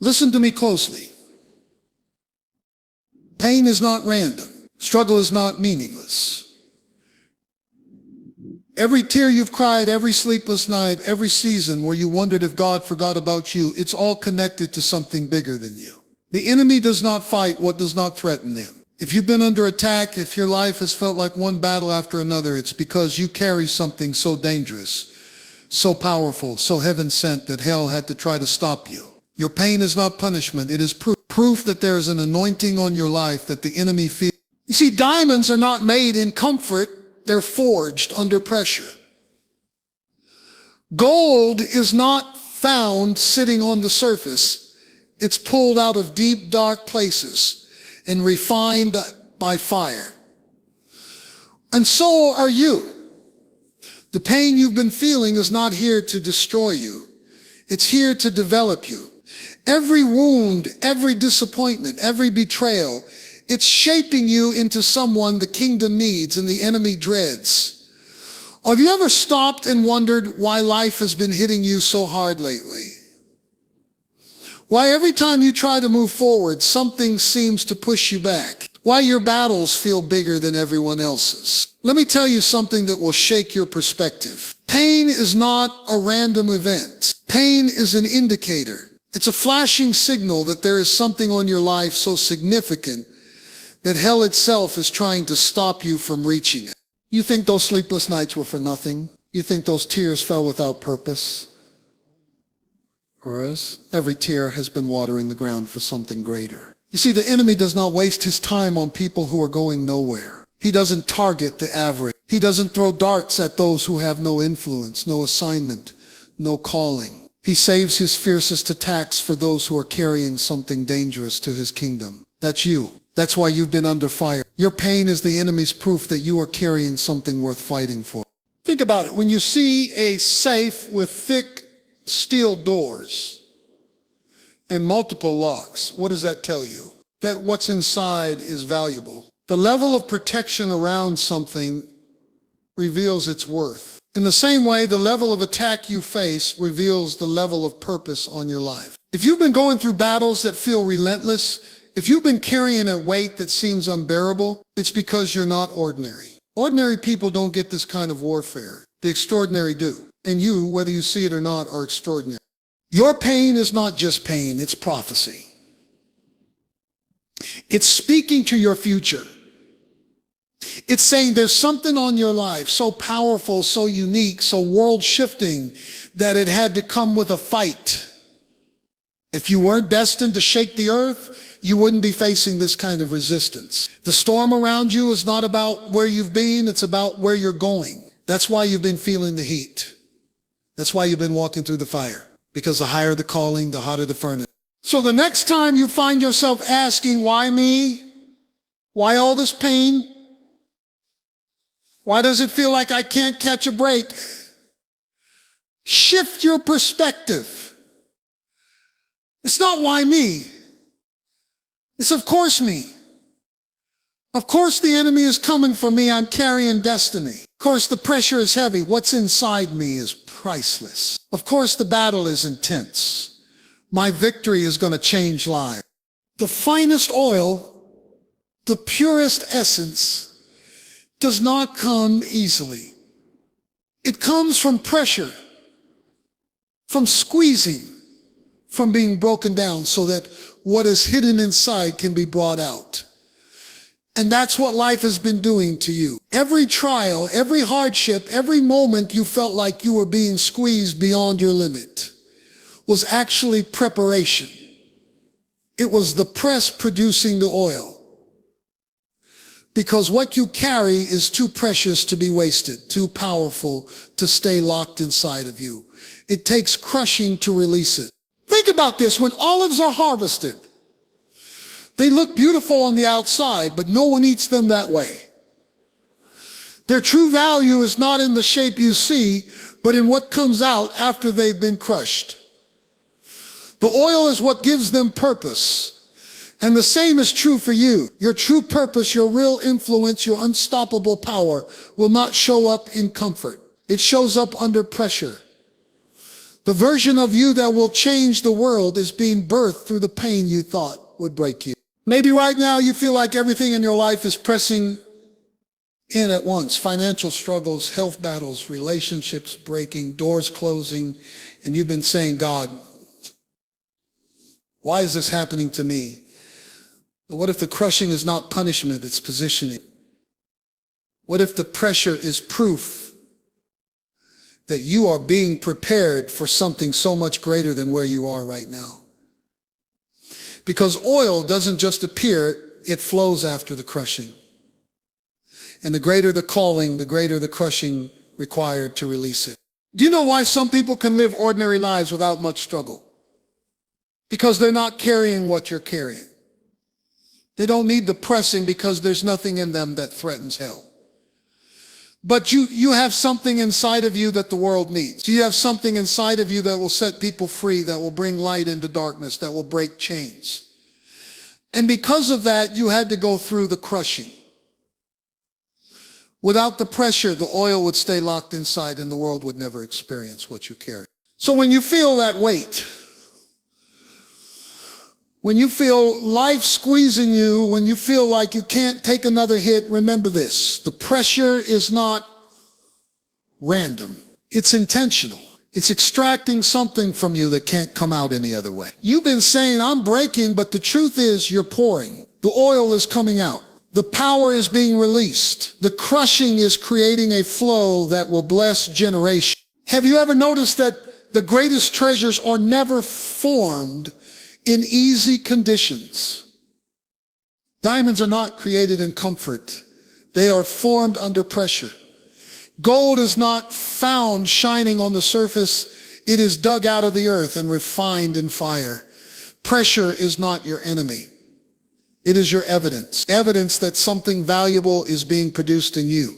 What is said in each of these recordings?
Listen to me closely. Pain is not random. Struggle is not meaningless. Every tear you've cried, every sleepless night, every season where you wondered if God forgot about you, it's all connected to something bigger than you. The enemy does not fight what does not threaten them. If you've been under attack, if your life has felt like one battle after another, it's because you carry something so dangerous, so powerful, so heaven-sent that hell had to try to stop you. Your pain is not punishment. It is proof that there is an anointing on your life that the enemy feels. You see, diamonds are not made in comfort. They're forged under pressure. Gold is not found sitting on the surface. It's pulled out of deep, dark places and refined by fire. And so are you. The pain you've been feeling is not here to destroy you. It's here to develop you. Every wound, every disappointment, every betrayal, it's shaping you into someone the kingdom needs and the enemy dreads. Have you ever stopped and wondered why life has been hitting you so hard lately? Why every time you try to move forward, something seems to push you back? Why your battles feel bigger than everyone else's? Let me tell you something that will shake your perspective. Pain is not a random event. Pain is an indicator. It's a flashing signal that there is something on your life so significant that hell itself is trying to stop you from reaching it. You think those sleepless nights were for nothing? You think those tears fell without purpose? Whereas every tear has been watering the ground for something greater. You see, the enemy does not waste his time on people who are going nowhere. He doesn't target the average. He doesn't throw darts at those who have no influence, no assignment, no calling. He saves his fiercest attacks for those who are carrying something dangerous to his kingdom. That's you. That's why you've been under fire. Your pain is the enemy's proof that you are carrying something worth fighting for. Think about it. When you see a safe with thick steel doors and multiple locks, what does that tell you? That what's inside is valuable. The level of protection around something reveals its worth. In the same way, the level of attack you face reveals the level of purpose on your life. If you've been going through battles that feel relentless, if you've been carrying a weight that seems unbearable, it's because you're not ordinary. Ordinary people don't get this kind of warfare. The extraordinary do. And you, whether you see it or not, are extraordinary. Your pain is not just pain, it's prophecy. It's speaking to your future. It's saying there's something on your life so powerful, so unique, so world-shifting that it had to come with a fight. If you weren't destined to shake the earth, you wouldn't be facing this kind of resistance. The storm around you is not about where you've been, it's about where you're going. That's why you've been feeling the heat. That's why you've been walking through the fire. Because the higher the calling, the hotter the furnace. So the next time you find yourself asking, why me? Why all this pain? Why does it feel like I can't catch a break? Shift your perspective. It's not why me. It's of course me. Of course the enemy is coming for me. I'm carrying destiny. Of course the pressure is heavy. What's inside me is priceless. Of course the battle is intense. My victory is going to change lives. The finest oil, the purest essence, does not come easily. It comes from pressure, from squeezing, from being broken down so that what is hidden inside can be brought out. And that's what life has been doing to you. Every trial, every hardship, every moment you felt like you were being squeezed beyond your limit was actually preparation. It was the press producing the oil. Because what you carry is too precious to be wasted, too powerful to stay locked inside of you. It takes crushing to release it. Think about this. When olives are harvested, they look beautiful on the outside, but no one eats them that way. Their true value is not in the shape you see, but in what comes out after they've been crushed. The oil is what gives them purpose. And the same is true for you. Your true purpose, your real influence, your unstoppable power will not show up in comfort. It shows up under pressure. The version of you that will change the world is being birthed through the pain you thought would break you. Maybe right now you feel like everything in your life is pressing in at once. Financial struggles, health battles, relationships breaking, doors closing, and you've been saying, God, why is this happening to me? But what if the crushing is not punishment, it's positioning? What if the pressure is proof that you are being prepared for something so much greater than where you are right now? Because oil doesn't just appear, it flows after the crushing. And the greater the calling, the greater the crushing required to release it. Do you know why some people can live ordinary lives without much struggle? Because they're not carrying what you're carrying. They don't need the pressing because there's nothing in them that threatens hell. But you have something inside of you that the world needs. You have something inside of you that will set people free, that will bring light into darkness, that will break chains. And because of that, you had to go through the crushing. Without the pressure, the oil would stay locked inside and the world would never experience what you carry. So when you feel that weight, when you feel life squeezing you, when you feel like you can't take another hit, remember this. The pressure is not random. It's intentional. It's extracting something from you that can't come out any other way. You've been saying, I'm breaking, but the truth is you're pouring. The oil is coming out. The power is being released. The crushing is creating a flow that will bless generations. Have you ever noticed that the greatest treasures are never formed in easy conditions? Diamonds are not created in comfort. They are formed under pressure. Gold is not found shining on the surface. It is dug out of the earth and refined in fire. Pressure is not your enemy. It is your evidence. Evidence that something valuable is being produced in you.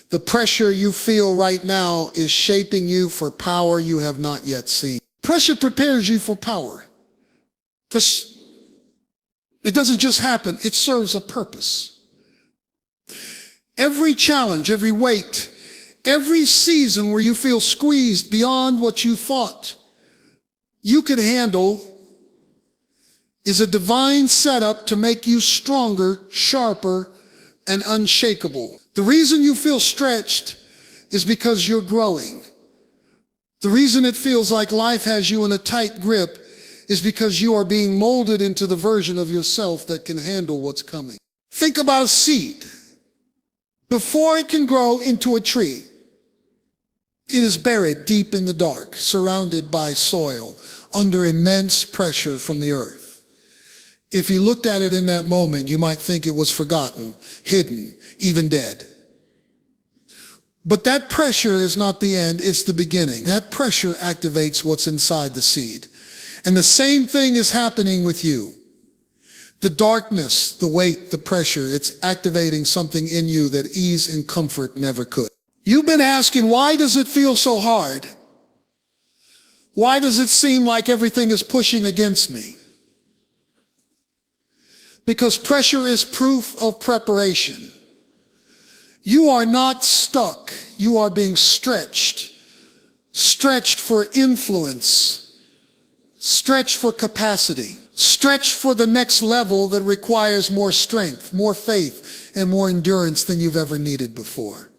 The pressure you feel right now is shaping you for power you have not yet seen. Pressure prepares you for power. It doesn't just happen, it serves a purpose. Every challenge, every weight, every season where you feel squeezed beyond what you thought you could handle is a divine setup to make you stronger, sharper, and unshakable. The reason you feel stretched is because you're growing. The reason it feels like life has you in a tight grip is because you are being molded into the version of yourself that can handle what's coming. Think about a seed. Before it can grow into a tree, it is buried deep in the dark, surrounded by soil, under immense pressure from the earth. If you looked at it in that moment, you might think it was forgotten, hidden, even dead. But that pressure is not the end, it's the beginning. That pressure activates what's inside the seed. And the same thing is happening with you. The darkness, the weight, the pressure, it's activating something in you that ease and comfort never could. You've been asking, why does it feel so hard? Why does it seem like everything is pushing against me? Because pressure is proof of preparation. You are not stuck. You are being stretched. Stretched for influence. Stretched for capacity. Stretched for the next level that requires more strength, more faith, and more endurance than you've ever needed before.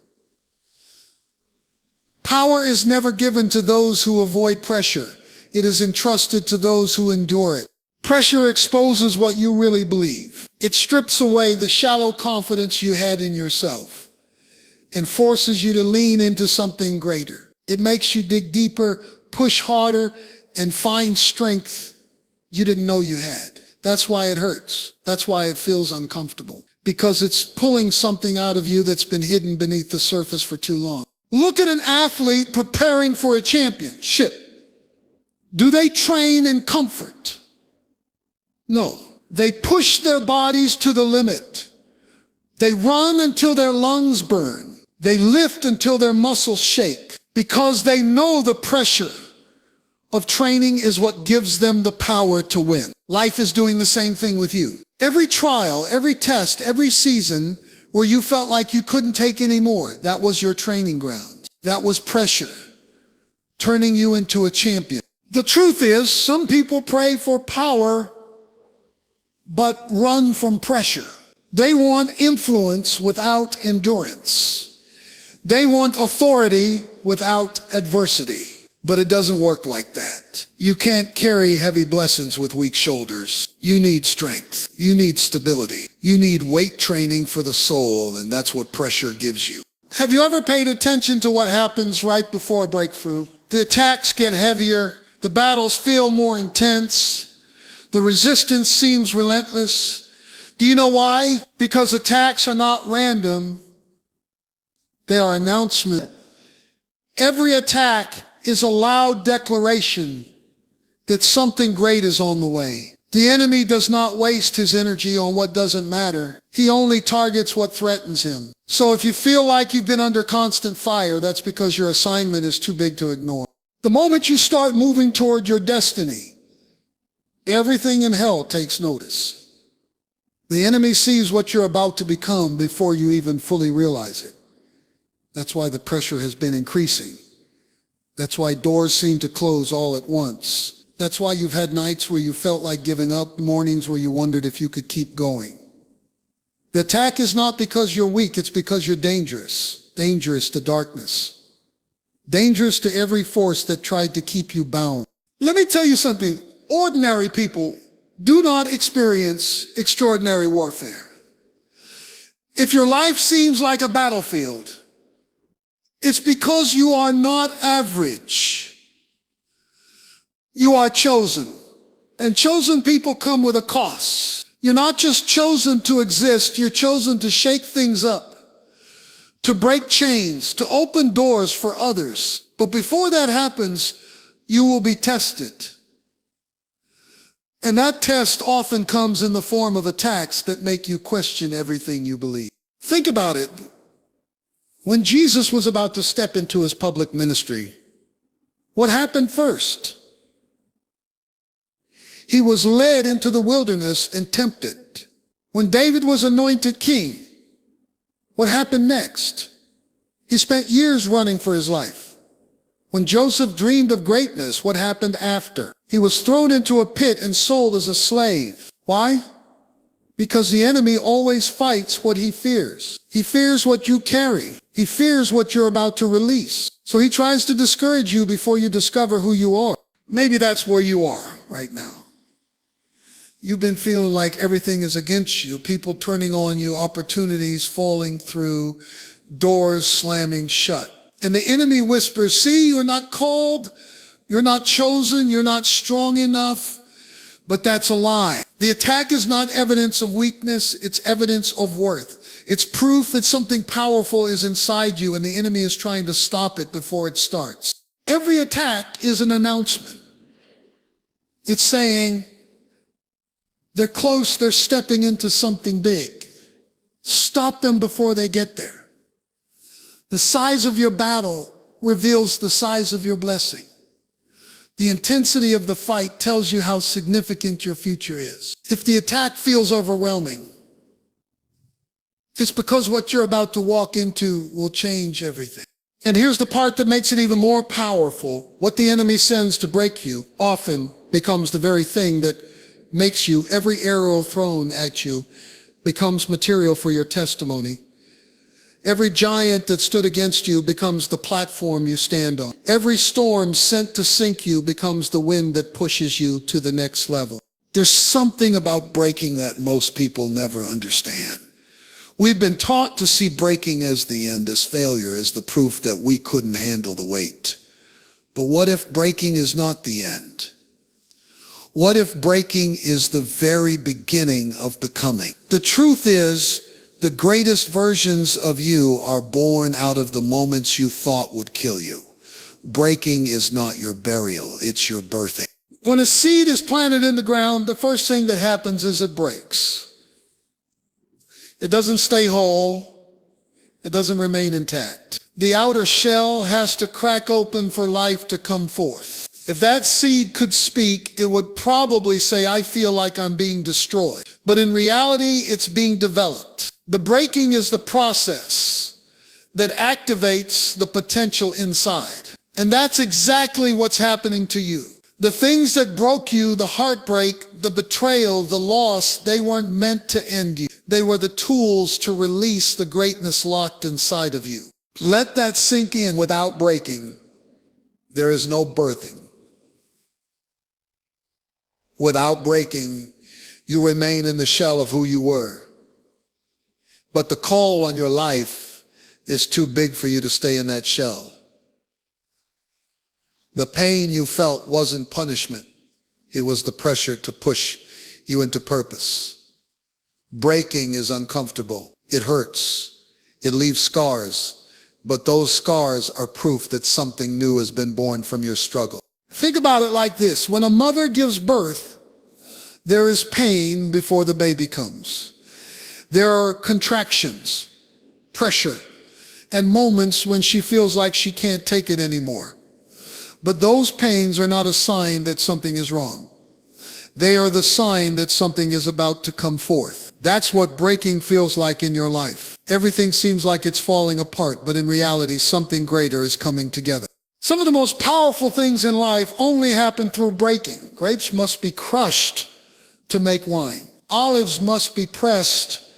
Power is never given to those who avoid pressure. It is entrusted to those who endure it. Pressure exposes what you really believe. It strips away the shallow confidence you had in yourself and forces you to lean into something greater. It makes you dig deeper, push harder, and find strength you didn't know you had. That's why it hurts. That's why it feels uncomfortable. Because it's pulling something out of you that's been hidden beneath the surface for too long. Look at an athlete preparing for a championship. Do they train in comfort? No. They push their bodies to the limit. They run until their lungs burn. They lift until their muscles shake because they know the pressure of training is what gives them the power to win. Life is doing the same thing with you. Every trial, every test, every season where you felt like you couldn't take any more, that was your training ground. That was pressure turning you into a champion. The truth is, some people pray for power, but run from pressure. They want influence without endurance. They want authority without adversity. But it doesn't work like that. You can't carry heavy blessings with weak shoulders. You need strength. You need stability. You need weight training for the soul, and that's what pressure gives you. Have you ever paid attention to what happens right before a breakthrough? The attacks get heavier. The battles feel more intense. The resistance seems relentless. Do you know why? Because attacks are not random. They are announcement. Every attack is a loud declaration that something great is on the way. The enemy does not waste his energy on what doesn't matter. He only targets what threatens him. So if you feel like you've been under constant fire, that's because your assignment is too big to ignore. The moment you start moving toward your destiny, everything in hell takes notice. The enemy sees what you're about to become before you even fully realize it. That's why the pressure has been increasing. That's why doors seem to close all at once. That's why you've had nights where you felt like giving up, mornings where you wondered if you could keep going. The attack is not because you're weak, it's because you're dangerous. Dangerous to darkness. Dangerous to every force that tried to keep you bound. Let me tell you something. Ordinary people do not experience extraordinary warfare. If your life seems like a battlefield, it's because you are not average. You are chosen. And chosen people come with a cost. You're not just chosen to exist, you're chosen to shake things up, to break chains, to open doors for others. But before that happens, you will be tested. And that test often comes in the form of attacks that make you question everything you believe. Think about it. When Jesus was about to step into his public ministry, what happened first? He was led into the wilderness and tempted. When David was anointed king, what happened next? He spent years running for his life. When Joseph dreamed of greatness, what happened after? He was thrown into a pit and sold as a slave. Why? Because the enemy always fights what he fears. He fears what you carry. He fears what you're about to release. So he tries to discourage you before you discover who you are. Maybe that's where you are right now. You've been feeling like everything is against you, people turning on you, opportunities falling through, doors slamming shut. And the enemy whispers, see, you're not called, you're not chosen, you're not strong enough. But that's a lie. The attack is not evidence of weakness, it's evidence of worth. It's proof that something powerful is inside you and the enemy is trying to stop it before it starts. Every attack is an announcement. It's saying, they're close, they're stepping into something big. Stop them before they get there. The size of your battle reveals the size of your blessing. The intensity of the fight tells you how significant your future is. If the attack feels overwhelming, it's because what you're about to walk into will change everything. And here's the part that makes it even more powerful. What the enemy sends to break you often becomes the very thing that makes you, every arrow thrown at you becomes material for your testimony. Every giant that stood against you becomes the platform you stand on. Every storm sent to sink you becomes the wind that pushes you to the next level. There's something about breaking that most people never understand. We've been taught to see breaking as the end, as failure, as the proof that we couldn't handle the weight. But what if breaking is not the end? What if breaking is the very beginning of becoming? The truth is, the greatest versions of you are born out of the moments you thought would kill you. Breaking is not your burial, it's your birthing. When a seed is planted in the ground, the first thing that happens is it breaks. It doesn't stay whole. It doesn't remain intact. The outer shell has to crack open for life to come forth. If that seed could speak, it would probably say, I feel like I'm being destroyed. But in reality, it's being developed. The breaking is the process that activates the potential inside. And that's exactly what's happening to you. The things that broke you, the heartbreak, the betrayal, the loss, they weren't meant to end you. They were the tools to release the greatness locked inside of you. Let that sink in. Without breaking, there is no birthing. Without breaking, you remain in the shell of who you were. But the call on your life is too big for you to stay in that shell. The pain you felt wasn't punishment. It was the pressure to push you into purpose. Breaking is uncomfortable. It hurts. It leaves scars. But those scars are proof that something new has been born from your struggle. Think about it like this. When a mother gives birth, there is pain before the baby comes. There are contractions, pressure, and moments when she feels like she can't take it anymore. But those pains are not a sign that something is wrong. They are the sign that something is about to come forth. That's what breaking feels like in your life. Everything seems like it's falling apart, but in reality, something greater is coming together. Some of the most powerful things in life only happen through breaking. Grapes must be crushed to make wine. Olives must be pressed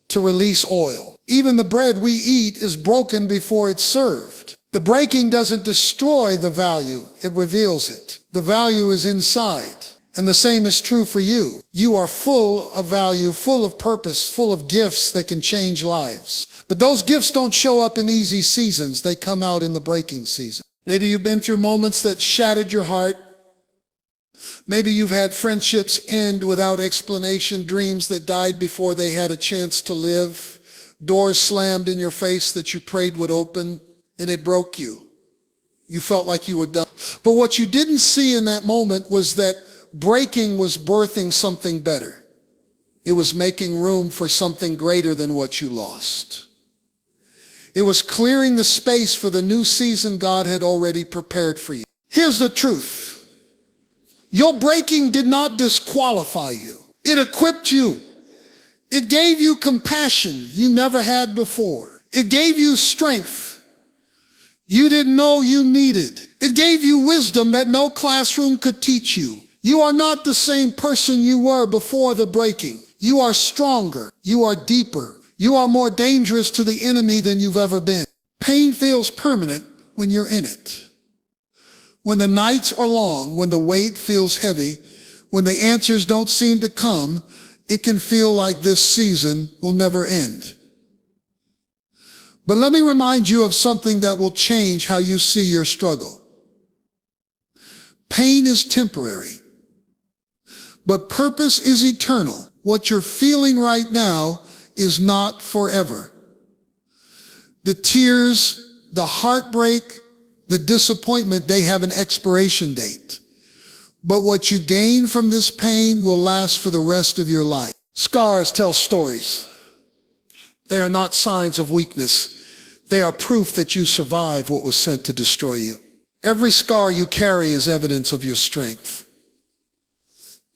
to release oil. Even the bread we eat is broken before it's served. The breaking doesn't destroy the value, it reveals it. The value is inside. And the same is true for you. You are full of value, full of purpose, full of gifts that can change lives. But those gifts don't show up in easy seasons. They come out in the breaking season. Maybe you've been through moments that shattered your heart. Maybe you've had friendships end without explanation, dreams that died before they had a chance to live, doors slammed in your face that you prayed would open, and it broke you. You felt like you were done. But what you didn't see in that moment was that breaking was birthing something better. It was making room for something greater than what you lost. It was clearing the space for the new season God had already prepared for you. Here's the truth. Your breaking did not disqualify you. It equipped you. It gave you compassion you never had before. It gave you strength you didn't know you needed. It gave you wisdom that no classroom could teach you. You are not the same person you were before the breaking. You are stronger. You are deeper. You are more dangerous to the enemy than you've ever been. Pain feels permanent when you're in it. When the nights are long, when the weight feels heavy, when the answers don't seem to come, it can feel like this season will never end. But let me remind you of something that will change how you see your struggle. Pain is temporary, but purpose is eternal. What you're feeling right now is not forever. The tears, the heartbreak, the disappointment, they have an expiration date. But what you gain from this pain will last for the rest of your life. Scars tell stories. They are not signs of weakness. They are proof that you survived what was sent to destroy you. Every scar you carry is evidence of your strength.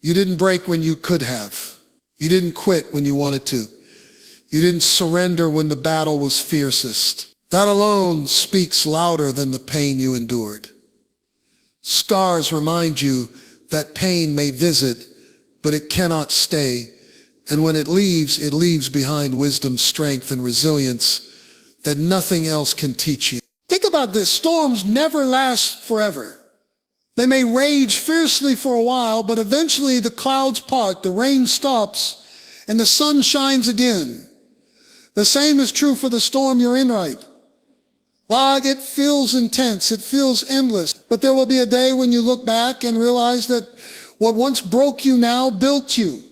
You didn't break when you could have. You didn't quit when you wanted to. You didn't surrender when the battle was fiercest. That alone speaks louder than the pain you endured. Scars remind you that pain may visit, but it cannot stay. And when it leaves behind wisdom, strength, and resilience that nothing else can teach you. Think about this. Storms never last forever. They may rage fiercely for a while, but eventually the clouds part, the rain stops, and the sun shines again. The same is true for the storm you're in right. While it feels intense, it feels endless, but there will be a day when you look back and realize that what once broke you now built you.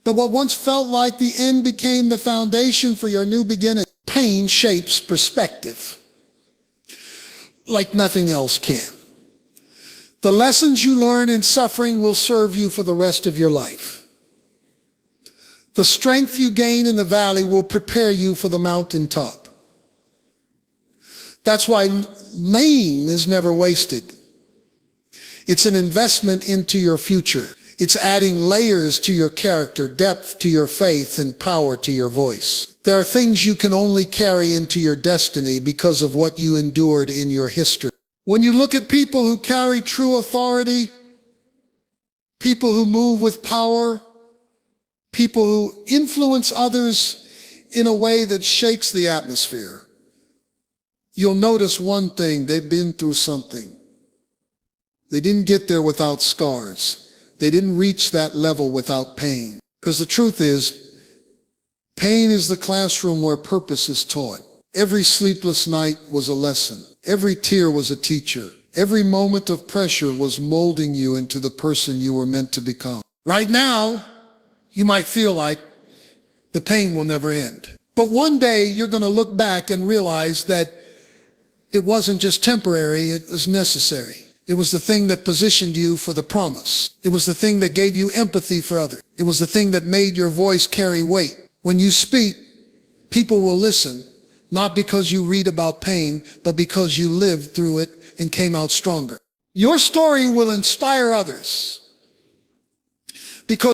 That what once felt like the end became the foundation for your new beginning. Pain shapes perspective like nothing else can. The lessons you learn in suffering will serve you for the rest of your life. The strength you gain in the valley will prepare you for the mountaintop. That's why pain is never wasted. It's an investment into your future. It's adding layers to your character, depth to your faith, and power to your voice. There are things you can only carry into your destiny because of what you endured in your history. When you look at people who carry true authority, people who move with power, people who influence others in a way that shakes the atmosphere, you'll notice one thing: they've been through something. They didn't get there without scars. They didn't reach that level without pain. Because the truth is, pain is the classroom where purpose is taught. Every sleepless night was a lesson. Every tear was a teacher. Every moment of pressure was molding you into the person you were meant to become. Right now, you might feel like the pain will never end. But one day you're going to look back and realize that it wasn't just temporary, it was necessary. It was the thing that positioned you for the promise. It was the thing that gave you empathy for others. It was the thing that made your voice carry weight. When you speak, people will listen, not because you read about pain, but because you lived through it and came out stronger. Your story will inspire others.